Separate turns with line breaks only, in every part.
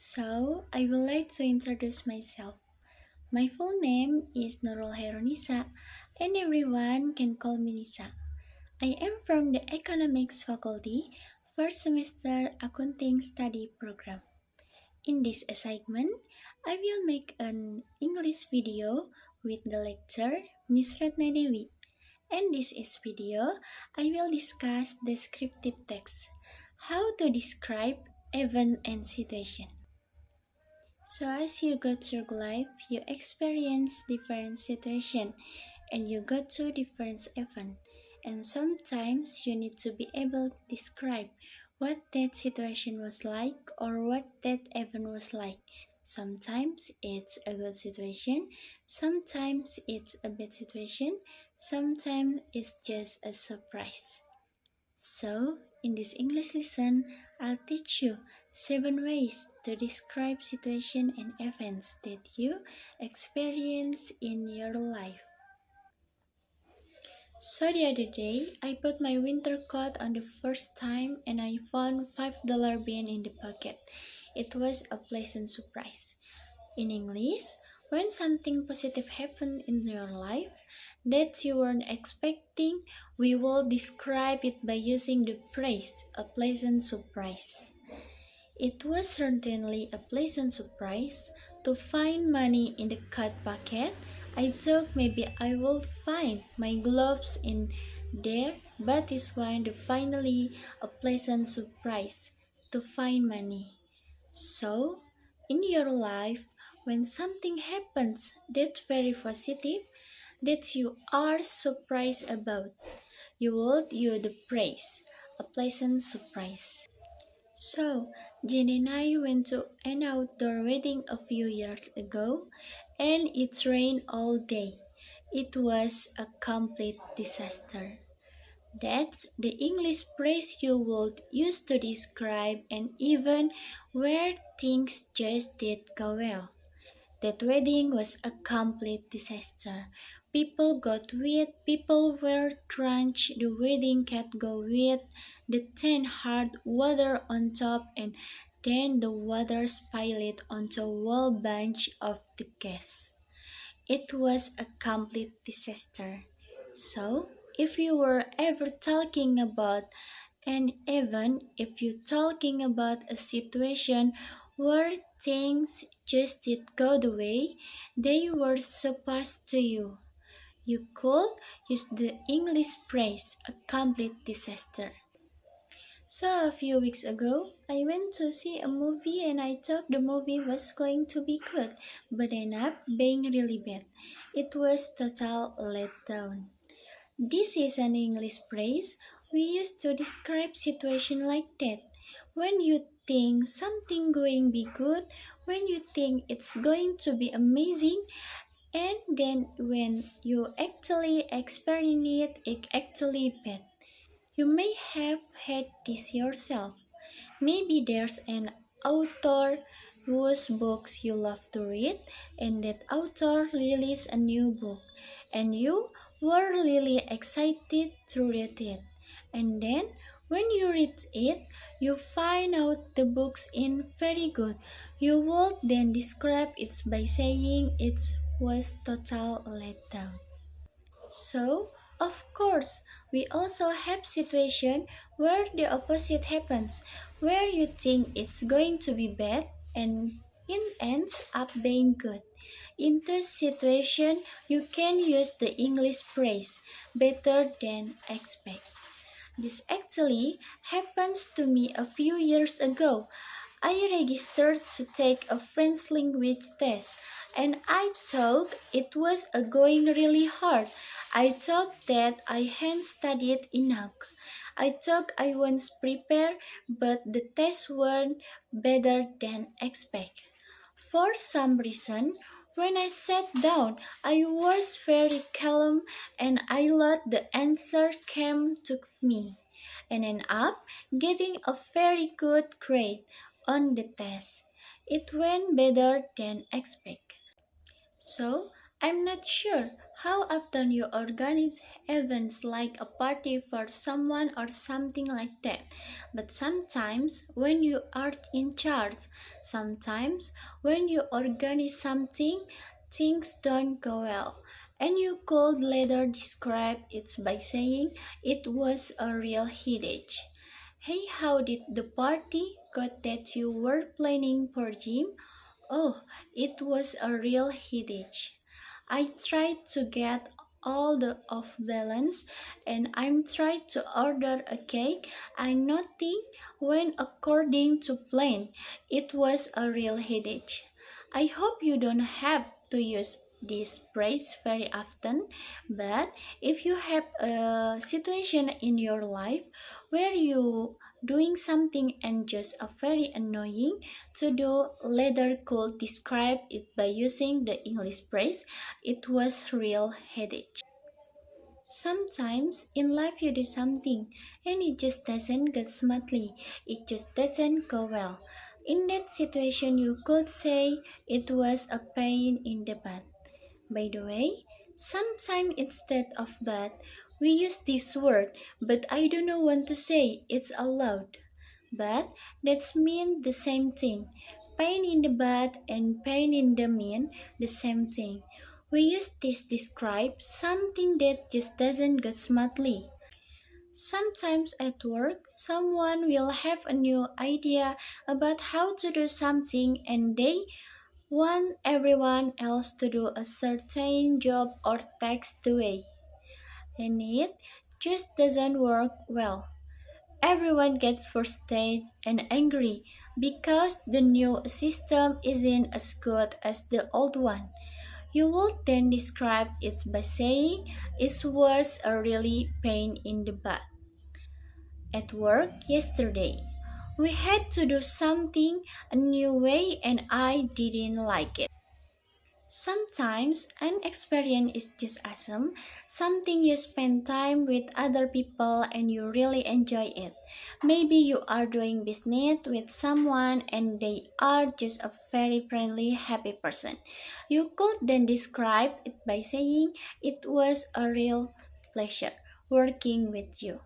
So, I would like to introduce myself. My full name is Nurul Khaerunisa, and everyone can call me Nisa. I am from the Economics Faculty, first semester Accounting Study Program. In this assignment, I will make an English video with the lecturer Miss Ratna Dewi. And this is video, I will discuss descriptive text, how to describe event and situation. So as you go through life, you experience different situation and you go through different event. And sometimes you need to be able to describe what that situation was like or what that event was like. Sometimes it's a good situation, sometimes it's a bad situation, sometimes it's just a surprise. So, in this English lesson, I'll teach you 7 ways to describe situations and events that you experience in your life. So the other day, I put my winter coat on the first time and I found $5 bill in the pocket. It was a pleasant surprise. In English, when something positive happened in your life that you weren't expecting, we will describe it by using the phrase a pleasant surprise. It was certainly a pleasant surprise to find money in the coat pocket. I thought maybe I would find my gloves in there, but it was finally a pleasant surprise to find money. So, in your life, when something happens that's very positive, that you are surprised about, you will use the phrase, a pleasant surprise. So, Jen and I went to an outdoor wedding a few years ago, and it rained all day. It was a complete disaster. That's the English phrase you would use to describe an event where things just did go well. That wedding was a complete disaster. People got wet, people were drenched, the wedding cat got wet, the tent had water on top, and then the water spilled onto a whole bunch of the guests. It was a complete disaster. So, if you were ever talking about an event, if you're talking about a situation where things just did go the way they were supposed to you could use the English phrase a complete disaster. So a few weeks ago, I went to see a movie and I thought the movie was going to be good, but ended up being really bad. It was total letdown. This is an English phrase we use to describe situation like that. When you think something going be good, when you think it's going to be amazing, and then when you actually experience it, it's actually bad. You may have had this yourself. Maybe there's an author whose books you love to read, and that author released a new book, and you were really excited to read it. And then, when you read it, you find out the book's in very good. You would then describe it by saying it was total letdown. So, of course, we also have situations where the opposite happens, where you think it's going to be bad and it ends up being good. In this situation, you can use the English phrase better than expect. This actually happens to me a few years ago. I registered to take a French language test and I thought it was going really hard. I thought that I hadn't studied enough. I thought I was prepared, but the test went better than expected. For some reason, when I sat down, I was very calm and I let the answer come to me and ended up getting a very good grade on the test. It went better than expected. So, I'm not sure How often you organize events like a party for someone or something like that. But sometimes when you are in charge, sometimes when you organize something, things don't go well. And you could later describe it by saying it was a real headache. Hey, how did the party go that you were planning for Jim? Oh, it was a real headache. I tried to get all the off balance and I'm trying to order a cake and nothing went according to plan. It was a real headache. I hope you don't have to use this phrase very often, but if you have a situation in your life where you doing something and just a very annoying to do, later could describe it by using the English phrase it was real headache. Sometimes in life you do something and it just doesn't go smoothly, it just doesn't go well. In that situation, you could say it was a pain in the butt. By the way, sometimes instead of butt, we use this word, but I do not want to say it's allowed. But that's mean the same thing. Pain in the butt and pain in the mean the same thing. We use this describe something that just doesn't go smoothly. Sometimes at work, someone will have a new idea about how to do something and they want everyone else to do a certain job or task the way. And it just doesn't work well. Everyone gets frustrated and angry because the new system isn't as good as the old one. You will then describe it by saying it was a really pain in the butt. At work yesterday, we had to do something a new way and I didn't like it. Sometimes an experience is just awesome, something you spend time with other people and you really enjoy it. Maybe you are doing business with someone and they are just a very friendly, happy person. You could then describe it by saying it was a real pleasure working with you.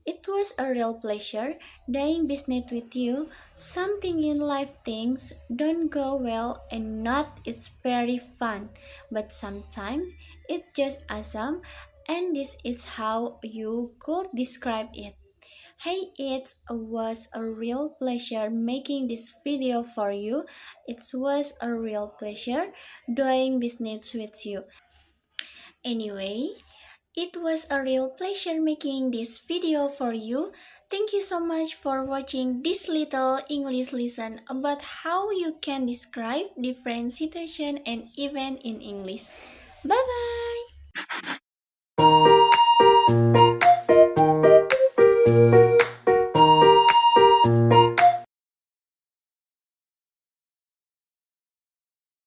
It was a real pleasure doing business with you. Something in life things don't go well and not it's very fun, but sometimes it's just awesome and this is how you could describe it. Hey, it was a real pleasure making this video for you. It was a real pleasure doing business with you. Anyway, it was a real pleasure making this video for you. Thank you so much for watching this little English lesson about how you can describe different situation and event in English. Bye bye!